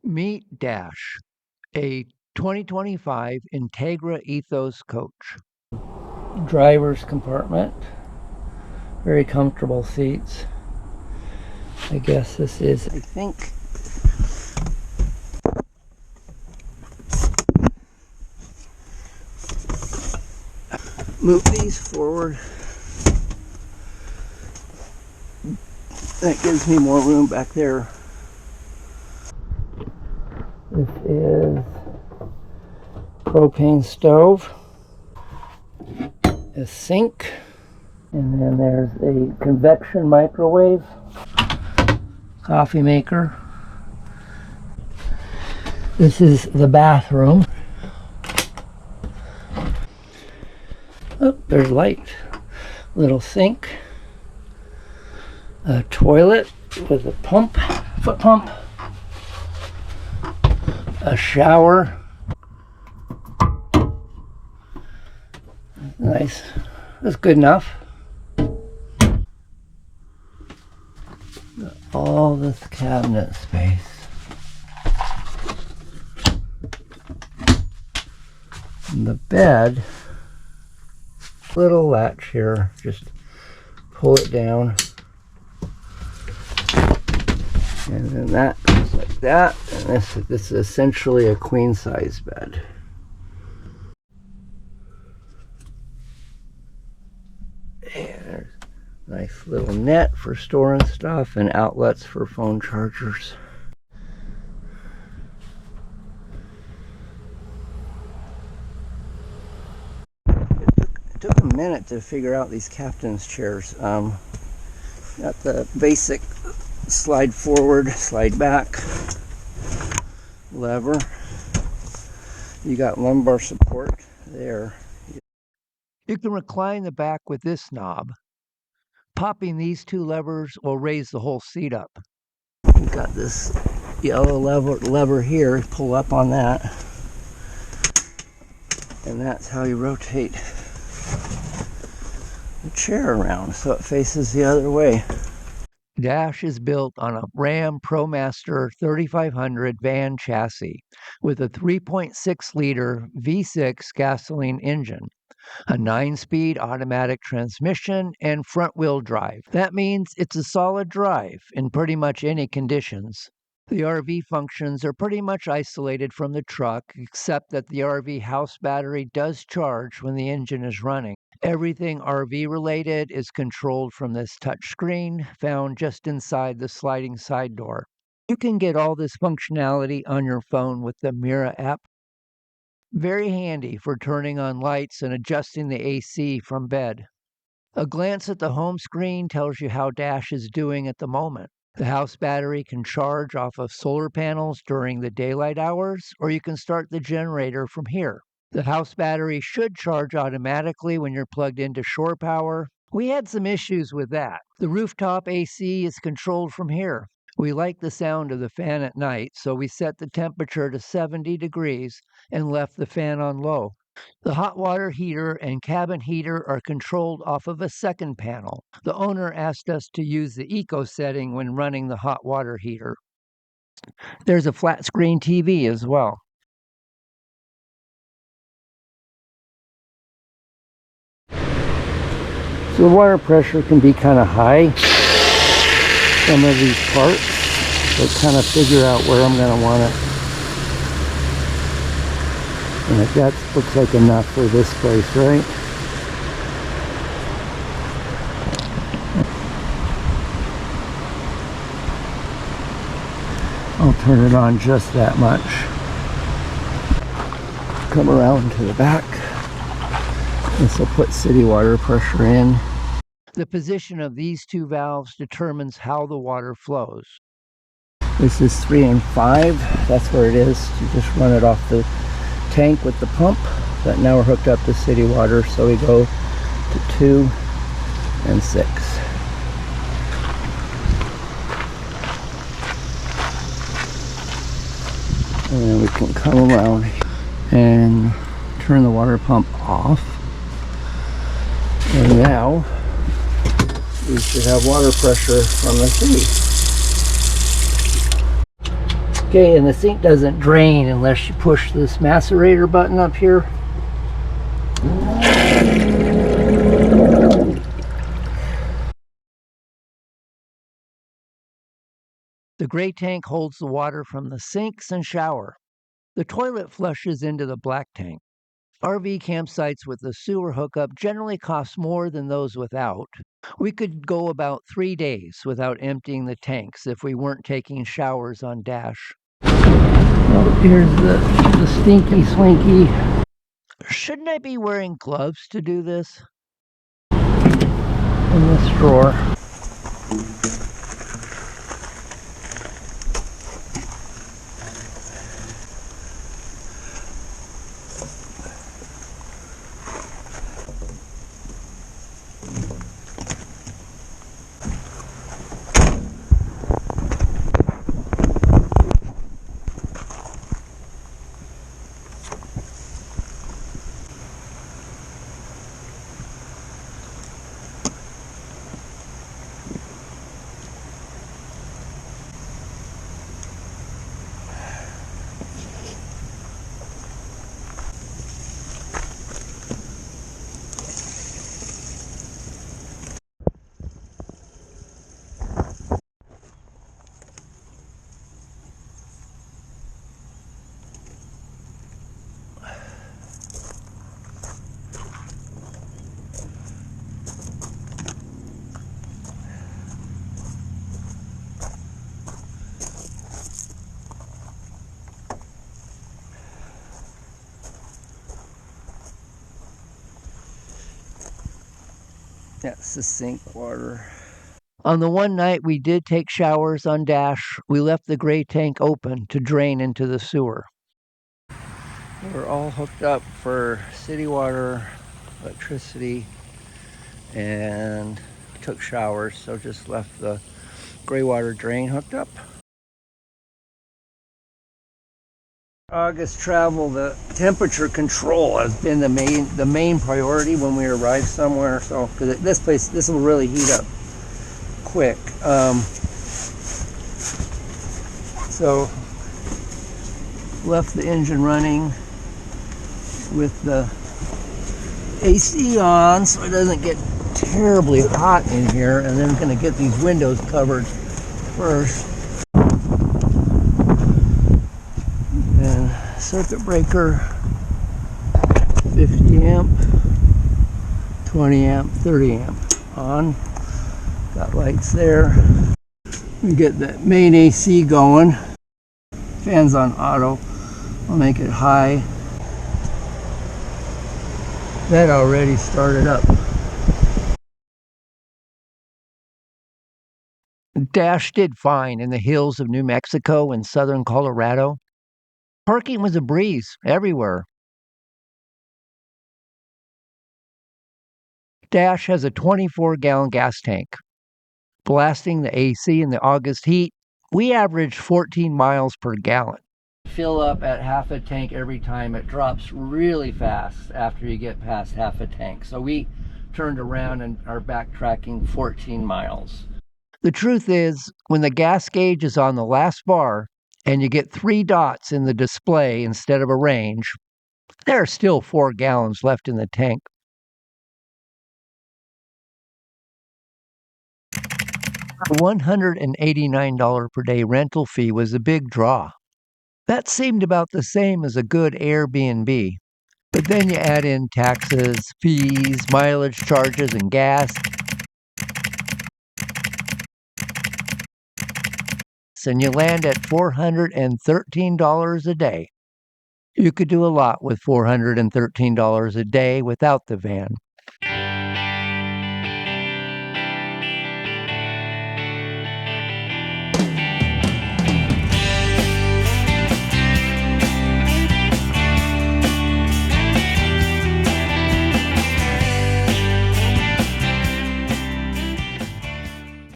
Meet Dash, a 2025 Entegra Ethos coach. Driver's compartment, very comfortable seats. I guess this is, I think, move these forward. That gives me more room back there. This is propane stove, a sink, and then there's a convection microwave, coffee maker. This is the bathroom. Oh, there's light. Little sink, a toilet with a pump, foot pump, a shower. Nice. That's good enough. All this cabinet space. And the bed, little latch here, just pull it down. And then that goes like that. And this is essentially a queen size bed. And there's a nice little net for storing stuff and outlets for phone chargers. It took a minute to figure out these captain's chairs. Got the basic slide forward, slide back lever. You got lumbar support there. You can recline the back with this knob. Popping these two levers will raise the whole seat up. You've got this yellow lever here, pull up on that. And that's how you rotate the chair around so it faces the other way. Dash is built on a Ram ProMaster 3500 van chassis with a 3.6-liter V6 gasoline engine, a 9-speed automatic transmission, and front-wheel drive. That means it's a solid drive in pretty much any conditions. The RV functions are pretty much isolated from the truck, except that the RV house battery does charge when the engine is running. Everything RV related is controlled from this touch screen found just inside the sliding side door. You can get all this functionality on your phone with the Mira app. Very handy for turning on lights and adjusting the AC from bed. A glance at the home screen tells you how Dash is doing at the moment. The house battery can charge off of solar panels during the daylight hours, or you can start the generator from here. The house battery should charge automatically when you're plugged into shore power. We had some issues with that. The rooftop AC is controlled from here. We like the sound of the fan at night, so we set the temperature to 70 degrees and left the fan on low. The hot water heater and cabin heater are controlled off of a second panel. The owner asked us to use the eco setting when running the hot water heater. There's a flat screen TV as well. So the water pressure can be kind of high, some of these parts, so kind of figure out where I'm going to want it. And that looks like enough for this place, right? I'll turn it on just that much. Come around to the back. This will put city water pressure in. The position of these two valves determines how the water flows. This is 3 and 5. That's where it is. You just run it off the tank with the pump, but now we're hooked up to city water, so we go to 2 and 6. And then we can come around and turn the water pump off, and now we should have water pressure from the sea. Okay, and the sink doesn't drain unless you push this macerator button up here. The gray tank holds the water from the sinks and shower. The toilet flushes into the black tank. RV campsites with a sewer hookup generally cost more than those without. We could go about 3 days without emptying the tanks if we weren't taking showers on dash. Oh, here's the stinky swinky. Shouldn't I be wearing gloves to do this? In this drawer. That's the sink water. On the one night we did take showers on dash, we left the gray tank open to drain into the sewer. We're all hooked up for city water, electricity, and took showers, so just left the gray water drain hooked up. August travel, the temperature control has been the main priority when we arrive somewhere. So, because this will really heat up quick. So, left the engine running with the AC on, so it doesn't get terribly hot in here. And then I'm going to get these windows covered first. Circuit breaker, 50 amp, 20 amp, 30 amp on. Got lights there. We get the main AC going. Fan's on auto. I'll make it high. That already started up. Dash did fine in the hills of New Mexico and southern Colorado. Parking was a breeze everywhere. Dash has a 24-gallon gas tank. Blasting the AC in the August heat, we averaged 14 miles per gallon. Fill up at half a tank every time. It drops really fast after you get past half a tank. So we turned around and are backtracking 14 miles. The truth is, when the gas gauge is on the last bar and you get 3 dots in the display instead of a range, there are still 4 gallons left in the tank. The $189 per day rental fee was a big draw. That seemed about the same as a good Airbnb. But then you add in taxes, fees, mileage charges, and gas, and you land at $413 a day. You could do a lot with $413 a day without the van.